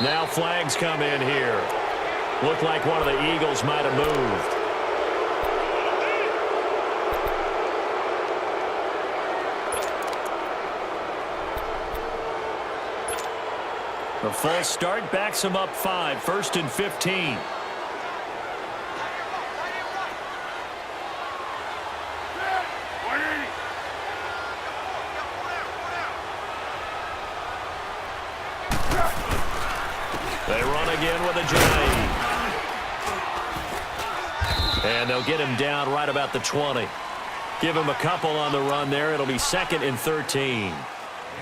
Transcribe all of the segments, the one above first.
Now flags come in here. Looked like one of the Eagles might have moved. The false start backs him up 5, 1st and 15. They run again with a J. And they'll get him down right about the 20. Give him a couple on the run there. It'll be 2nd and 13.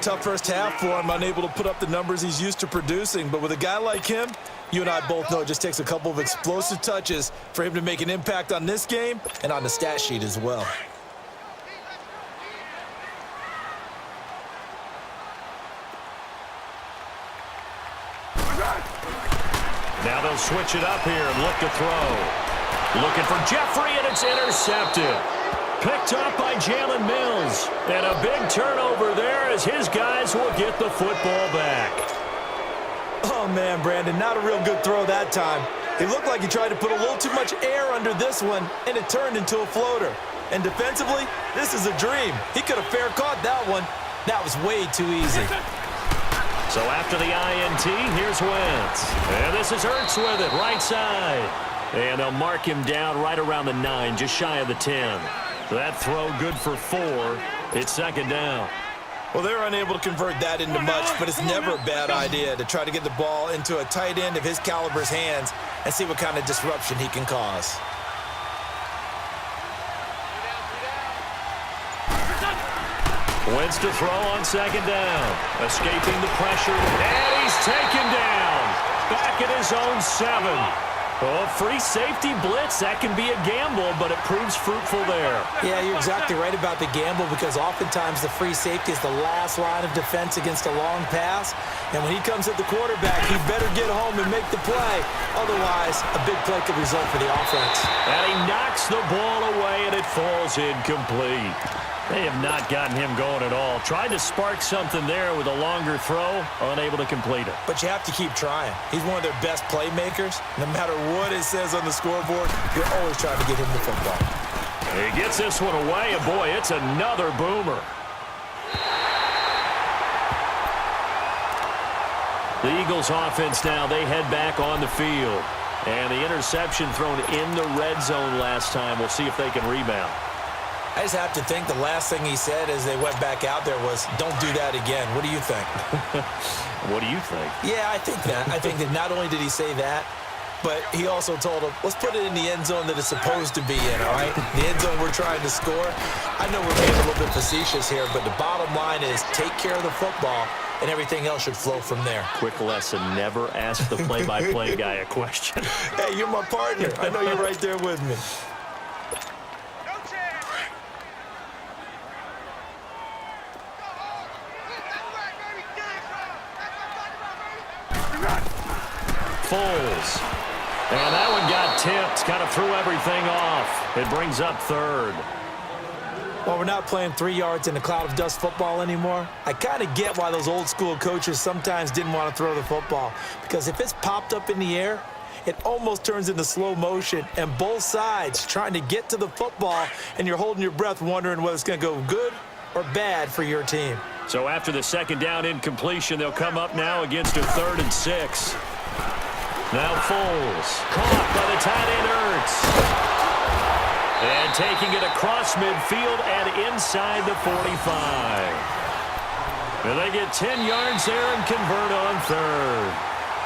Tough first half for him, unable to put up the numbers he's used to producing. But with a guy like him, you and I both know it just takes a couple of explosive touches for him to make an impact on this game and on the stat sheet as well. Now they'll switch it up here and look to throw. Looking for Jeffrey, and it's intercepted. Picked up by Jalen Mills. And a big turnover there as his guys will get the football back. Oh, man, Brandon, not a real good throw that time. It looked like he tried to put a little too much air under this one, and it turned into a floater. And defensively, this is a dream. He could have fair caught that one. That was way too easy. So after the INT, here's Wentz. And this is Ertz with it, right side. And they'll mark him down right around the 9, just shy of the 10. That throw good for 4. It's 2nd down. Well, they're unable to convert that into much, but it's never a bad idea to try to get the ball into a tight end of his caliber's hands and see what kind of disruption he can cause. Wentz to throw on 2nd down. Escaping the pressure, and he's taken down. Back at his own 7. Oh, free safety blitz, that can be a gamble, but it proves fruitful there. Yeah, you're exactly right about the gamble because oftentimes the free safety is the last line of defense against a long pass. And when he comes at the quarterback, he better get home and make the play. Otherwise, a big play could result for the offense. And he knocks the ball away, and it falls incomplete. They have not gotten him going at all. Tried to spark something there with a longer throw, unable to complete it. But you have to keep trying. He's one of their best playmakers. No matter what it says on the scoreboard, you're always trying to get him the football. He gets this one away, and boy, it's another boomer. The Eagles offense now, they head back on the field. And the interception thrown in the red zone last time. We'll see if they can rebound. I just have to think the last thing he said as they went back out there was, don't do that again. What do you think? What do you think? Yeah, I think that. I think that not only did he say that, but he also told him, let's put it in the end zone that it's supposed to be in, all right? The end zone we're trying to score. I know we're being a little bit facetious here, but the bottom line is take care of the football, and everything else should flow from there. Quick lesson, never ask the play-by-play guy a question. Hey, you're my partner. I know you're right there with me. Foles. And that one got tipped. Kind of threw everything off. It brings up 3rd. Well, we're not playing 3 yards in a cloud of dust football anymore. I kind of get why those old school coaches sometimes didn't want to throw the football. Because if it's popped up in the air, it almost turns into slow motion. And both sides trying to get to the football, and you're holding your breath wondering whether it's going to go good or bad for your team. So after the 2nd down incompletion, they'll come up now against a 3rd and 6. Now Foles, caught by the tight end Ertz. And taking it across midfield and inside the 45. And they get 10 yards there and convert on 3rd.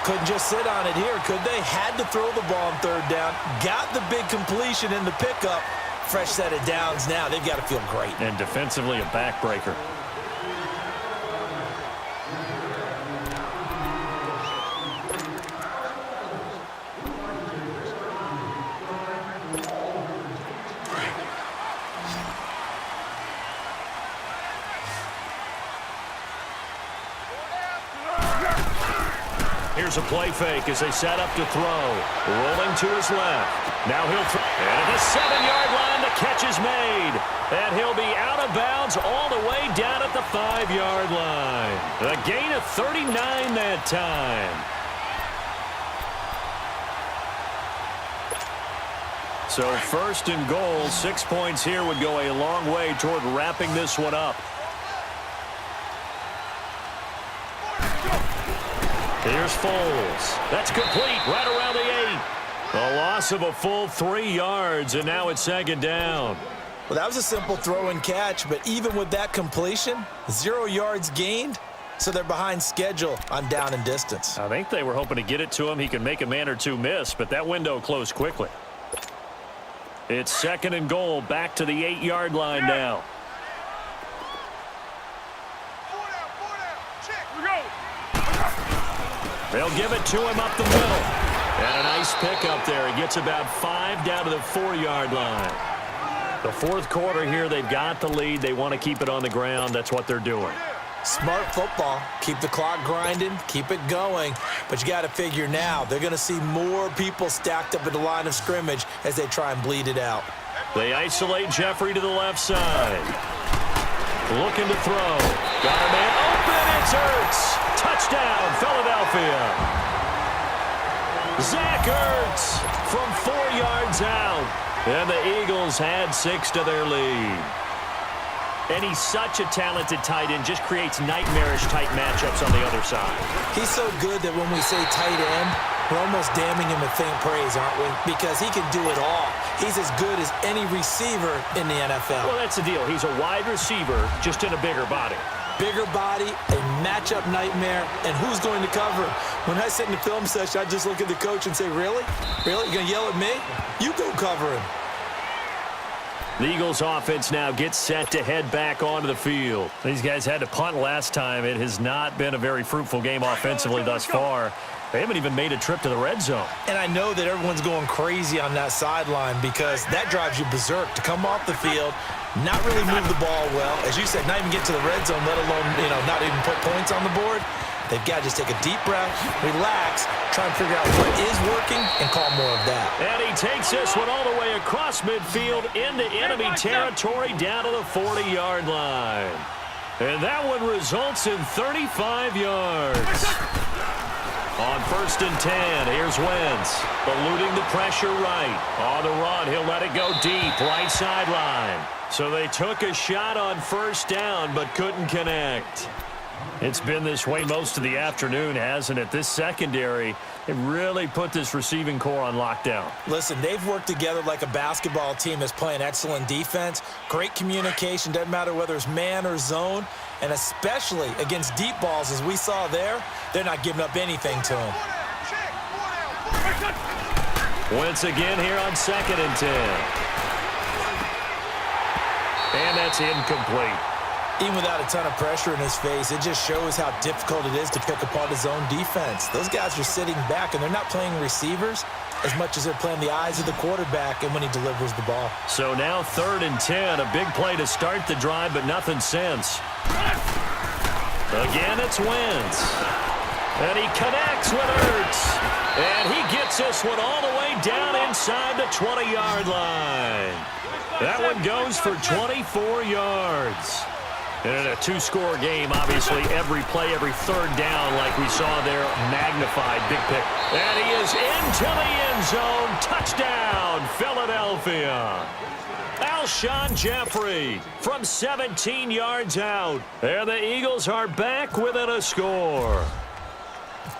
Couldn't just sit on it here, could they? Had to throw the ball on 3rd down. Got the big completion in the pickup. Fresh set of downs now. They've got to feel great. And defensively a backbreaker. Here's a play fake as they set up to throw. Rolling to his left. Now he'll throw. And at the 7-yard line, the catch is made. And he'll be out of bounds all the way down at the 5-yard line. A gain of 39 that time. So first and goal, 6 points here would go a long way toward wrapping this one up. Here's Foles. That's complete right around the 8. A loss of a full 3 yards, and now it's second down. Well, that was a simple throw and catch, but even with that completion, 0 yards gained, so they're behind schedule on down and distance. I think they were hoping to get it to him. He could make a man or two miss, but that window closed quickly. It's second and goal, back to the 8-yard line now. They'll give it to him up the middle. And a nice pickup there. He gets about 5 down to the 4-yard line. The fourth quarter here, they've got the lead. They want to keep it on the ground. That's what they're doing. Smart football. Keep the clock grinding. Keep it going. But you got to figure now, they're going to see more people stacked up at the line of scrimmage as they try and bleed it out. They isolate Jeffrey to the left side. Looking to throw. Got a man open. It's Ertz. Touchdown, Philadelphia. Zach Ertz from 4 yards out. And the Eagles had 6 to their lead. And he's such a talented tight end, just creates nightmarish-type matchups on the other side. He's so good that when we say tight end, we're almost damning him with faint praise, aren't we? Because he can do it all. He's as good as any receiver in the NFL. Well, that's the deal. He's a wide receiver, just in a bigger body. Bigger body, a matchup nightmare, and who's going to cover him? When I sit in the film session, I just look at the coach and say, really? Really? You're going to yell at me? You go cover him. The Eagles offense now gets set to head back onto the field. These guys had to punt last time. It has not been a very fruitful game offensively thus far. They haven't even made a trip to the red zone. And I know that everyone's going crazy on that sideline because that drives you berserk to come off the field, not really move the ball well. As you said, not even get to the red zone, let alone, not even put points on the board. They've got to just take a deep breath, relax, try and figure out what is working, and call more of that. And he takes this one all the way across midfield into enemy territory down to the 40-yard line. And that one results in 35 yards. On first and 10, here's Wentz, eluding the pressure right. On the run, he'll let it go deep, right sideline. So they took a shot on first down, but couldn't connect. It's been this way most of the afternoon, hasn't it? This secondary, it really put this receiving core on lockdown. Listen, they've worked together like a basketball team that's playing excellent defense. Great communication, doesn't matter whether it's man or zone. And especially against deep balls, as we saw there, they're not giving up anything to them. Once again here on second and 10. And that's incomplete. Even without a ton of pressure in his face, it just shows how difficult it is to pick apart his own defense. Those guys are sitting back, and they're not playing receivers as much as they're playing the eyes of the quarterback and when he delivers the ball. So now third and 10, a big play to start the drive, but nothing since. Again, it's Wentz. And he connects with Ertz. And he gets this one all the way down inside the 20-yard line. That one goes for 24 yards. And in a two-score game, obviously, every play, every third down, like we saw there, magnified, big pick. And he is into the end zone. Touchdown, Philadelphia. Alshon Jeffrey from 17 yards out. And the Eagles are back within a score.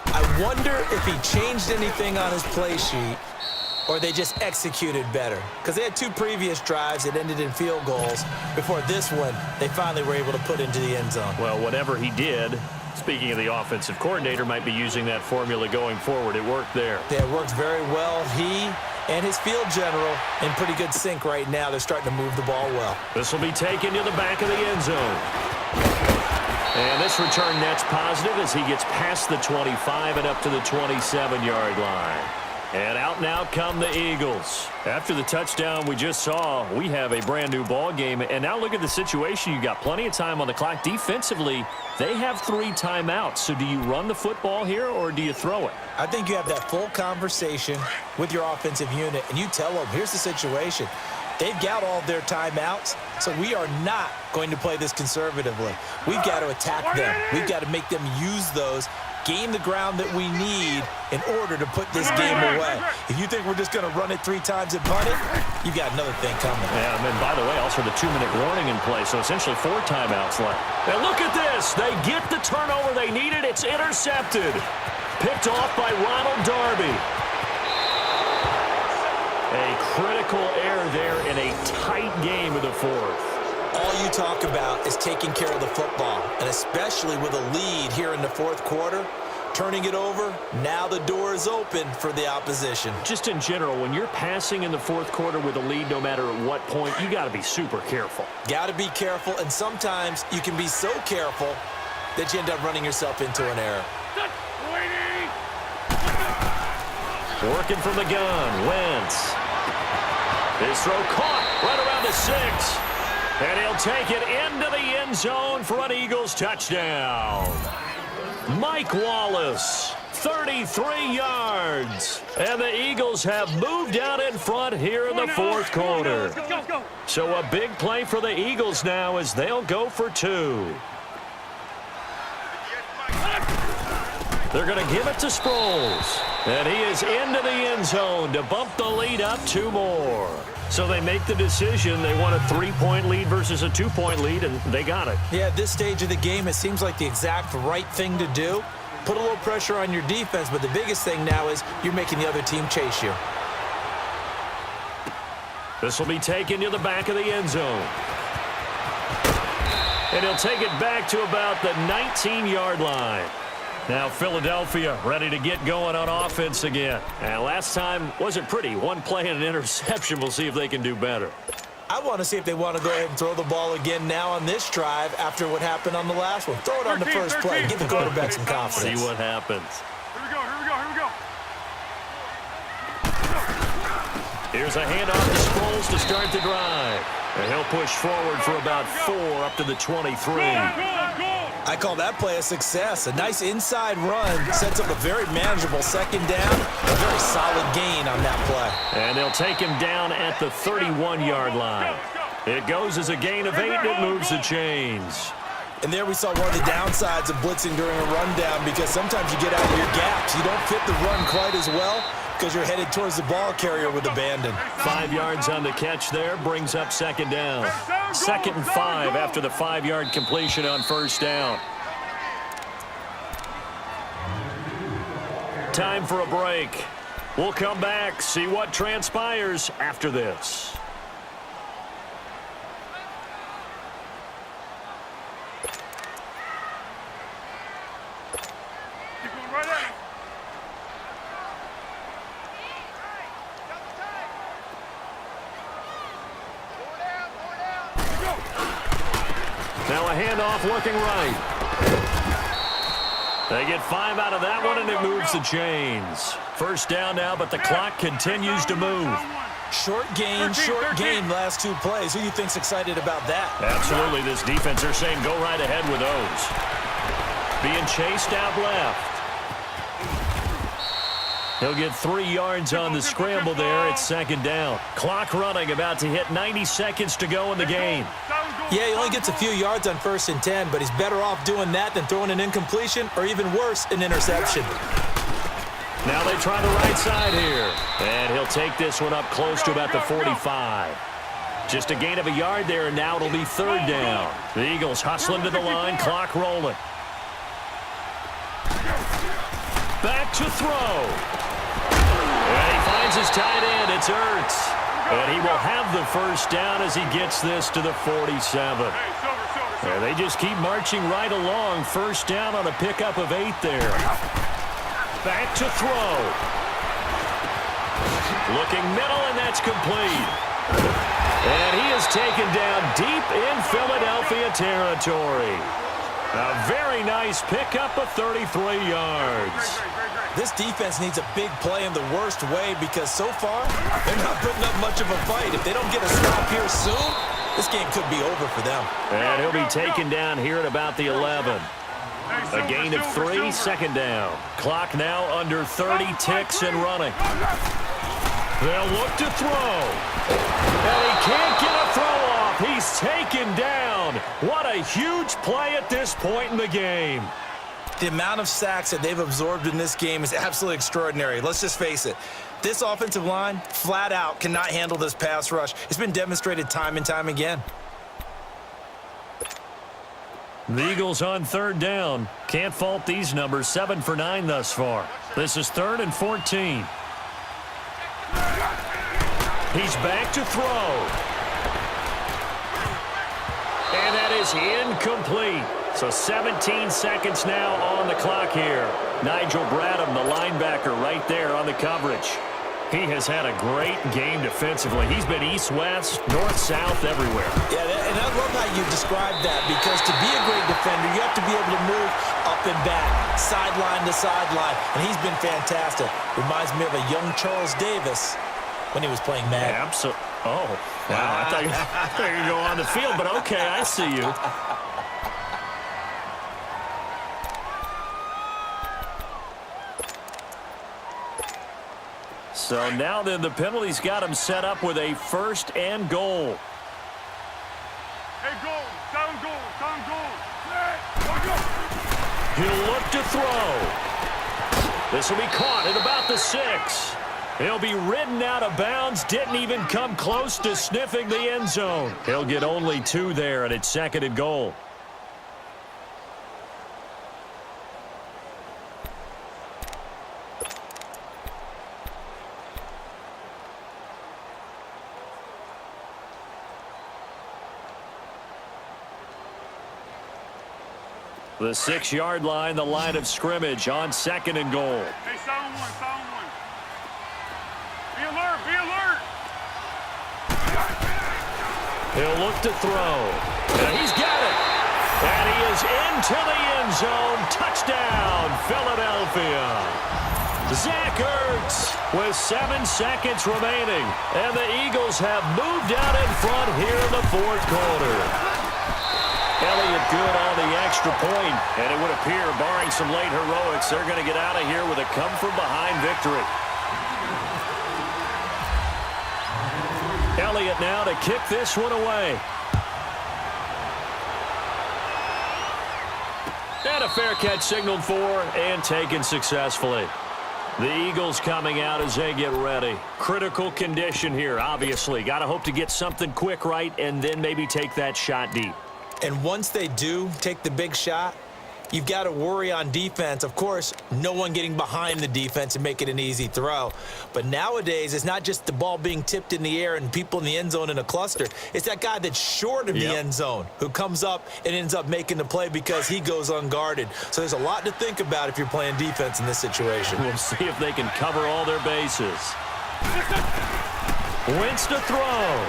I wonder if he changed anything on his play sheet or they just executed better. Because they had 2 previous drives that ended in field goals. Before this one, they finally were able to put into the end zone. Well, whatever he did, speaking of the offensive coordinator, might be using that formula going forward. It worked there. Yeah, it worked very well. He and his field general in pretty good sync right now. They're starting to move the ball well. This will be taken to the back of the end zone. And this return net's positive as he gets past the 25 and up to the 27-yard line. And out now come the Eagles. After the touchdown we just saw, we have a brand new ball game. And now look at the situation. You got plenty of time on the clock. Defensively, they have 3 timeouts. So do you run the football here or do you throw it? I think you have that full conversation with your offensive unit, and you tell them, here's the situation. They've got all their timeouts, so we are not going to play this conservatively. We've got to attack them. We've got to make them use those, gain the ground that we need in order to put this game away. If you think we're just going to run it 3 times and punt it, you've got another thing coming. Yeah, and by the way, also the 2-minute warning in play, so essentially 4 timeouts left. And look at this. They get the turnover they needed. It's intercepted. Picked off by Ronald Darby. A critical error there in a tight game of the 4th. All you talk about is taking care of the football, and especially with a lead here in the 4th quarter, turning it over, now the door is open for the opposition. Just in general, when you're passing in the 4th quarter with a lead, no matter at what point, you got to be super careful. Got to be careful, and sometimes you can be so careful that you end up running yourself into an error. Working from the gun, Wentz. His throw caught right around the 6. And he'll take it into the end zone for an Eagles touchdown. Mike Wallace, 33 yards. And the Eagles have moved out in front here in the 4th quarter. So a big play for the Eagles now as they'll go for 2. They're going to give it to Sproles. And he is into the end zone to bump the lead up 2 more. So they make the decision. They want a 3-point lead versus a 2-point lead, and they got it. Yeah, at this stage of the game, it seems like the exact right thing to do. Put a little pressure on your defense, but the biggest thing now is you're making the other team chase you. This will be taken to the back of the end zone. And he'll take it back to about the 19-yard line. Now Philadelphia ready to get going on offense again. And last time wasn't pretty. 1 play and an interception. We'll see if they can do better. I want to see if they want to go ahead and throw the ball again now on this drive after what happened on the last one. Throw it on the first play. Give the quarterback some confidence. See what happens. Here's a handoff to Sproles to start the drive. And he'll push forward for about 4 up to the 23. I call that play a success. A nice inside run sets up a very manageable 2nd down. A very solid gain on that play. And they'll take him down at the 31-yard line. It goes as a gain of 8, and it moves the chains. And there we saw one of the downsides of blitzing during a rundown, because sometimes you get out of your gaps. You don't fit the run quite as well because you're headed towards the ball carrier with abandon. 5 yards on the catch there brings up 2nd down. 2nd and 5 after the 5-yard completion on 1st down. Time for a break. We'll come back, see what transpires after this. Now a handoff looking right. They get 5 out of that one, and it moves the chains. 1st down now, but the clock continues to move. Short gain, last 2 plays. Who do you think's excited about that? Absolutely. This defense, they're saying go right ahead with those. Being chased out left. He'll get 3 yards on the scramble there. It's 2nd down. Clock running, about to hit 90 seconds to go in the game. Yeah, he only gets a few yards on 1st and 10, but he's better off doing that than throwing an incompletion, or even worse, an interception. Now they try the right side here. And he'll take this one up close to about the 45. Just a gain of a yard there, and now it'll be 3rd down. The Eagles hustling to the line, clock rolling. Back to throw. And he finds his tight end. It's Ertz. And he will have the 1st down as he gets this to the 47. And they just keep marching right along. 1st down on a pickup of 8 there. Back to throw. Looking middle, and that's complete. And he is taken down deep in Philadelphia territory. A very nice pickup of 33 yards. This defense needs a big play in the worst way, because so far, they're not putting up much of a fight. If they don't get a stop here soon, this game could be over for them. And he'll be taken down here at about the 11. A gain of 3, 2nd down. Clock now under 30 ticks and running. They'll look to throw. And he can't get a throw off. He's taken down. What a huge play at this point in the game. The amount of sacks that they've absorbed in this game is absolutely extraordinary. Let's just face it. This offensive line, flat out, cannot handle this pass rush. It's been demonstrated time and time again. The Eagles on third down. Can't fault these numbers. 7 for 9 thus far. This is 3rd and 14. He's back to throw. And that is incomplete. So 17 seconds now on the clock here. Nigel Bradham, the linebacker, right there on the coverage. He has had a great game defensively. He's been east-west, north-south, everywhere. Yeah, and I love how you described that, because to be a great defender, you have to be able to move up and back, sideline to sideline, and he's been fantastic. Reminds me of a young Charles Davis when he was playing Madden. Absolutely. Oh, wow. I thought you were going to go on the field, but okay, I see you. So now then the penalty's got him set up with a 1st and goal. Hey, goal, down goal, down goal. He'll look to throw. This will be caught at about the 6. He'll be ridden out of bounds. Didn't even come close to sniffing the end zone. He'll get only 2 there, and it's 2nd and goal. The 6-yard line, the line of scrimmage on 2nd and goal. Hey, sound one, sound one. Be alert, be alert. He'll look to throw. And he's got it. And he is into the end zone. Touchdown, Philadelphia. Zach Ertz with 7 seconds remaining. And the Eagles have moved out in front here in the 4th quarter. Elliott good on the extra point, and it would appear, barring some late heroics, they're going to get out of here with a come-from-behind victory. Elliott now to kick this one away. And a fair catch signaled for and taken successfully. The Eagles coming out as they get ready. Critical condition here, obviously. Got to hope to get something quick right and then maybe take that shot deep. And once they do take the big shot, you've got to worry on defense. Of course, no one getting behind the defense and make it an easy throw. But nowadays, it's not just the ball being tipped in the air and people in the end zone in a cluster. It's that guy that's short of the end zone who comes up and ends up making the play because he goes unguarded. So there's a lot to think about if you're playing defense in this situation. We'll see if they can cover all their bases. Wentz to throw.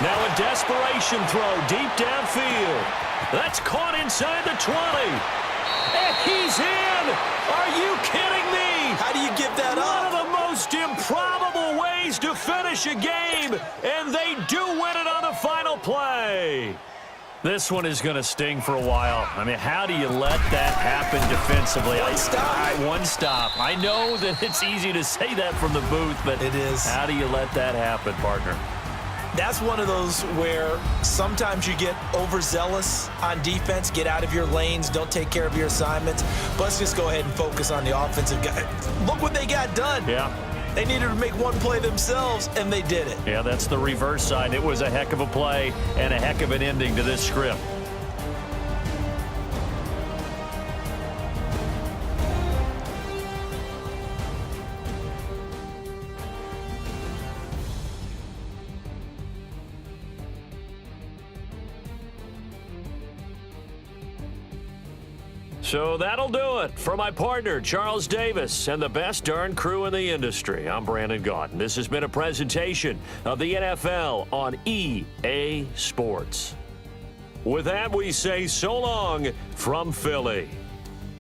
Now a desperation throw deep downfield. That's caught inside the 20. And he's in! Are you kidding me? How do you give that One up? of the most improbable ways to finish a game, and they do win it on the final play. This one is going to sting for a while. I mean, how do you let that happen defensively? One stop. I know that it's easy to say that from the booth, but it is. How do you let that happen, partner? That's one of those where sometimes you get overzealous on defense, get out of your lanes, don't take care of your assignments. But let's just go ahead and focus on the offensive guy. Look what they got done. Yeah. They needed to make one play themselves, and they did it. Yeah, that's the reverse side. It was a heck of a play and a heck of an ending to this script. So that'll do it for my partner, Charles Davis, and the best darn crew in the industry. I'm Brandon Gaudin. This has been a presentation of the NFL on EA Sports. With that, we say so long from Philly.